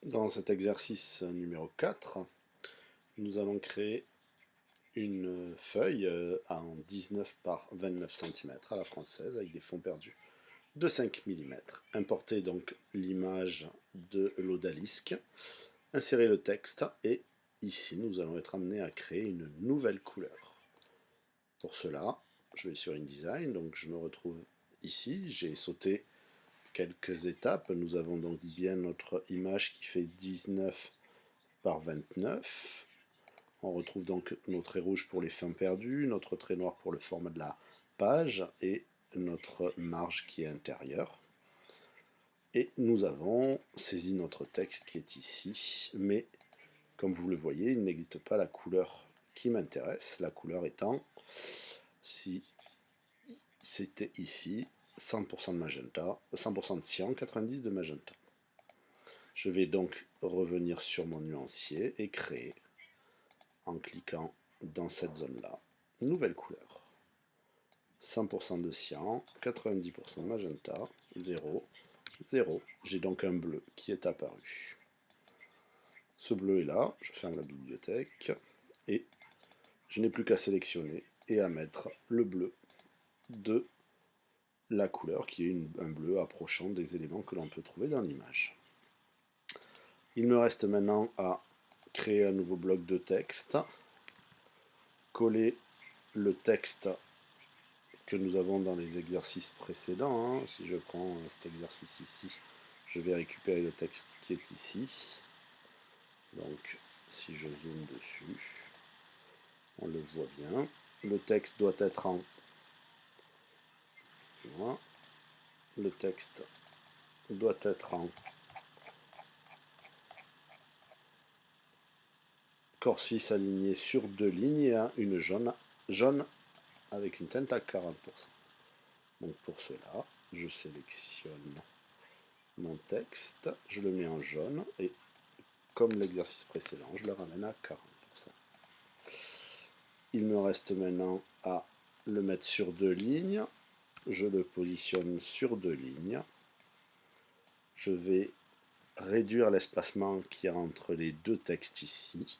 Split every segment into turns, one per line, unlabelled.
Dans cet exercice numéro 4, nous allons créer une feuille en 19 par 29 cm à la française avec des fonds perdus de 5 mm. Importer donc l'image de l'odalisque, insérer le texte et ici nous allons être amenés à créer une nouvelle couleur. Pour cela, je vais sur InDesign, donc je me retrouve ici, j'ai sauté quelques étapes. Nous avons donc bien notre image qui fait 19 par 29. On retrouve donc nos traits rouges pour les fins perdues, notre trait noir pour le format de la page et notre marge qui est intérieure. Et nous avons saisi notre texte qui est ici, mais comme vous le voyez, il n'existe pas la couleur qui m'intéresse, la couleur étant, si c'était ici, 100% de magenta, 100% de cyan, 90 de magenta. Je vais donc revenir sur mon nuancier et créer, en cliquant dans cette zone-là, nouvelle couleur. 100% de cyan, 90% de magenta, 0, 0. J'ai donc un bleu qui est apparu. Ce bleu est là, je ferme la bibliothèque, et je n'ai plus qu'à sélectionner et à mettre le bleu de la couleur, qui est un bleu approchant des éléments que l'on peut trouver dans l'image. Il me reste maintenant à créer un nouveau bloc de texte, coller le texte que nous avons dans les exercices précédents. Si je prends cet exercice ici, je vais récupérer le texte qui est ici. Donc si je zoome dessus, on le voit bien. Le texte doit être en... Voilà. Le texte doit être en corsis aligné sur 2 lignes et une jaune avec une teinte à 40%. Donc pour cela, je sélectionne mon texte, je le mets en jaune et comme l'exercice précédent, je le ramène à 40%. Il me reste maintenant à le mettre sur 2 lignes. Je le positionne sur 2 lignes. Je vais réduire l'espacement qu'il y a entre les deux textes ici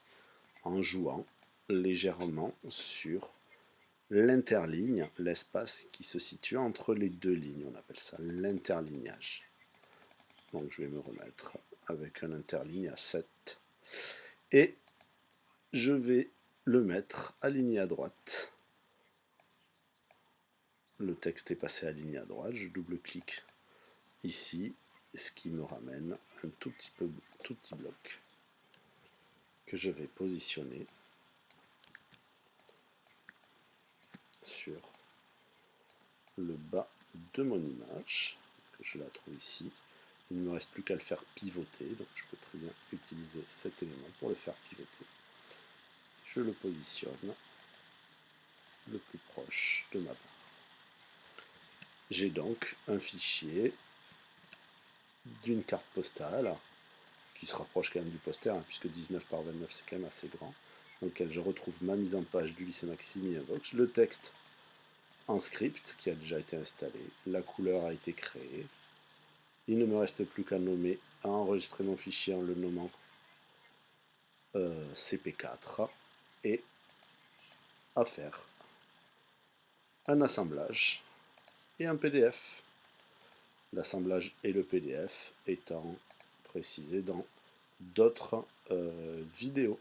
en jouant légèrement sur l'interligne, l'espace qui se situe entre les deux lignes. On appelle ça l'interlignage. Donc je vais me remettre avec un interligne à 7. Et je vais le mettre aligné à droite. Le texte est passé aligné à droite. Je double-clique ici, ce qui me ramène un tout petit bloc que je vais positionner sur le bas de mon image, que je la trouve ici. Il ne me reste plus qu'à le faire pivoter, donc je peux très bien utiliser cet élément pour le faire pivoter. Je le positionne le plus proche de ma barre. J'ai donc un fichier d'une carte postale qui se rapproche quand même du poster, puisque 19 par 29 c'est quand même assez grand, dans lequel je retrouve ma mise en page du lycée Maxime Invox, le texte en script qui a déjà été installé, la couleur a été créée. Il ne me reste plus qu'à nommer, à enregistrer mon fichier en le nommant CP4 et à faire un assemblage et un PDF. L'assemblage et le PDF étant précisés dans d'autres vidéos.